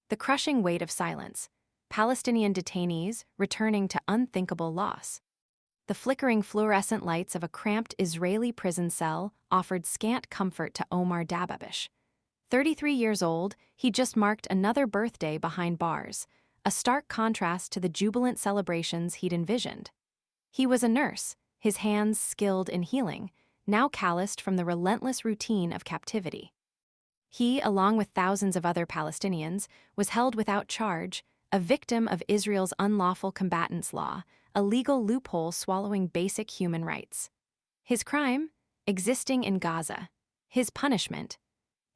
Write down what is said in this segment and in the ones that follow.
The crushing weight of silence. Palestinian detainees returning to unthinkable loss. The flickering fluorescent lights of a cramped Israeli prison cell offered scant comfort to Omar Dababish. 33 years old, he just marked another birthday behind bars, a stark contrast to the jubilant celebrations he'd envisioned. He was a nurse, his hands skilled in healing, now calloused from the relentless routine of captivity. He, along with thousands of other Palestinians, was held without charge, a victim of Israel's unlawful combatants law, a legal loophole swallowing basic human rights. His crime? Existing in Gaza. His punishment?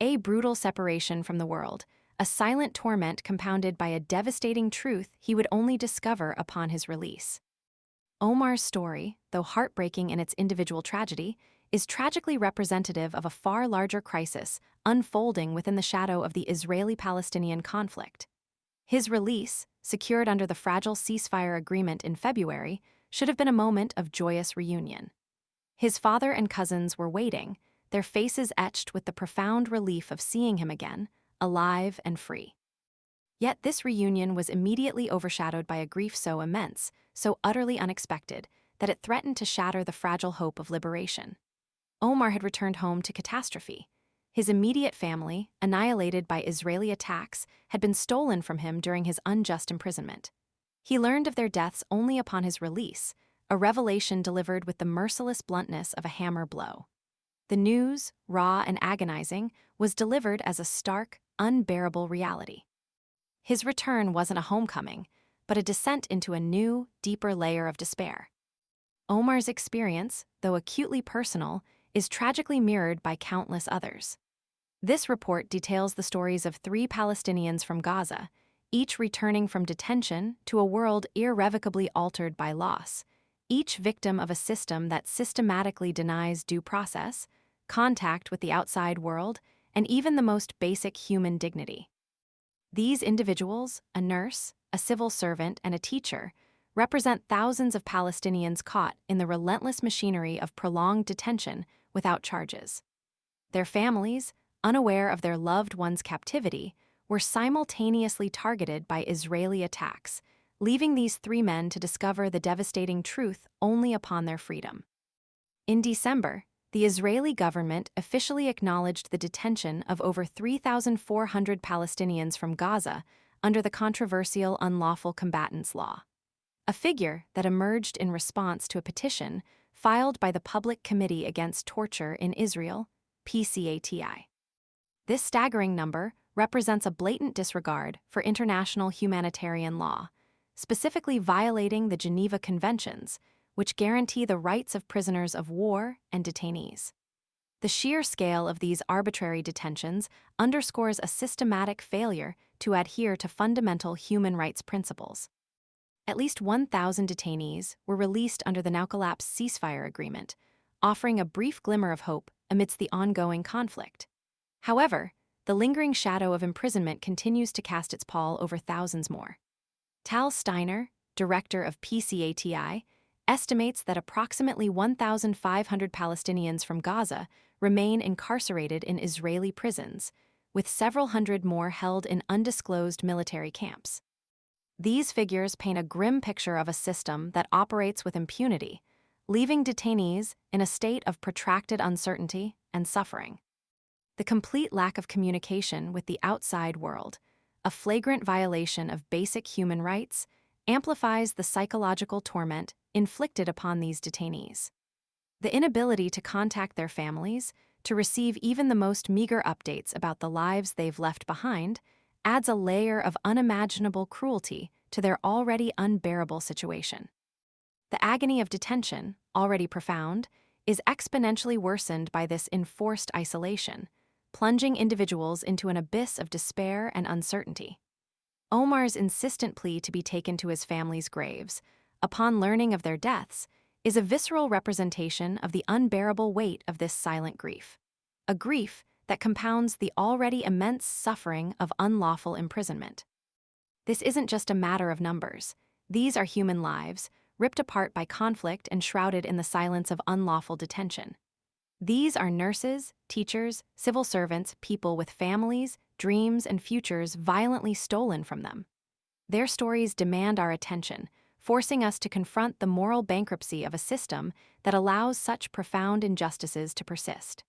A brutal separation from the world, a silent torment compounded by a devastating truth he would only discover upon his release. Omar's story, though heartbreaking in its individual tragedy, is tragically representative of a far larger crisis unfolding within the shadow of the Israeli-Palestinian conflict. His release, secured under the fragile ceasefire agreement in February, should have been a moment of joyous reunion. His father and cousins were waiting, their faces etched with the profound relief of seeing him again, alive and free. Yet this reunion was immediately overshadowed by a grief so immense, so utterly unexpected, that it threatened to shatter the fragile hope of liberation. Omar had returned home to catastrophe. His immediate family, annihilated by Israeli attacks, had been stolen from him during his unjust imprisonment. He learned of their deaths only upon his release, a revelation delivered with the merciless bluntness of a hammer blow. The news, raw and agonizing, was delivered as a stark, unbearable reality. His return wasn't a homecoming, but a descent into a new, deeper layer of despair. Omar's experience, though acutely personal, is tragically mirrored by countless others. This report details the stories of 3 Palestinians from Gaza, each returning from detention to a world irrevocably altered by loss, each victim of a system that systematically denies due process, contact with the outside world, and even the most basic human dignity. These individuals, a nurse, a civil servant, and a teacher, represent thousands of Palestinians caught in the relentless machinery of prolonged detention without charges. Their families, unaware of their loved ones' captivity, were simultaneously targeted by Israeli attacks, leaving these 3 men to discover the devastating truth only upon their freedom. In December, the Israeli government officially acknowledged the detention of over 3,400 Palestinians from Gaza under the controversial unlawful combatants law, a figure that emerged in response to a petition filed by the Public Committee Against Torture in Israel, PCATI. This staggering number represents a blatant disregard for international humanitarian law, specifically violating the Geneva Conventions, which guarantee the rights of prisoners of war and detainees. The sheer scale of these arbitrary detentions underscores a systematic failure to adhere to fundamental human rights principles. At least 1,000 detainees were released under the now-collapsed ceasefire agreement, offering a brief glimmer of hope amidst the ongoing conflict. However, the lingering shadow of imprisonment continues to cast its pall over thousands more. Tal Steiner, director of PCATI, estimates that approximately 1,500 Palestinians from Gaza remain incarcerated in Israeli prisons, with several hundred more held in undisclosed military camps. These figures paint a grim picture of a system that operates with impunity, leaving detainees in a state of protracted uncertainty and suffering. The complete lack of communication with the outside world, a flagrant violation of basic human rights, amplifies the psychological torment inflicted upon these detainees. The inability to contact their families, to receive even the most meager updates about the lives they've left behind, adds a layer of unimaginable cruelty to their already unbearable situation. The agony of detention, already profound, is exponentially worsened by this enforced isolation, plunging individuals into an abyss of despair and uncertainty. Omar's insistent plea to be taken to his family's graves, upon learning of their deaths, is a visceral representation of the unbearable weight of this silent grief, a grief that compounds the already immense suffering of unlawful imprisonment. This isn't just a matter of numbers. These are human lives, ripped apart by conflict and shrouded in the silence of unlawful detention. These are nurses, teachers, civil servants, people with families, dreams, and futures violently stolen from them. Their stories demand our attention, forcing us to confront the moral bankruptcy of a system that allows such profound injustices to persist.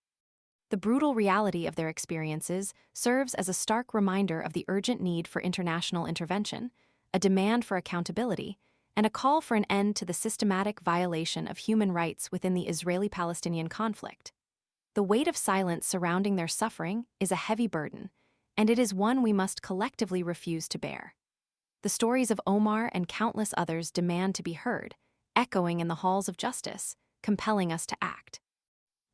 The brutal reality of their experiences serves as a stark reminder of the urgent need for international intervention, a demand for accountability, and a call for an end to the systematic violation of human rights within the Israeli-Palestinian conflict. The weight of silence surrounding their suffering is a heavy burden, and it is one we must collectively refuse to bear. The stories of Omar and countless others demand to be heard, echoing in the halls of justice, compelling us to act.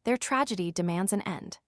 Their tragedy demands an end.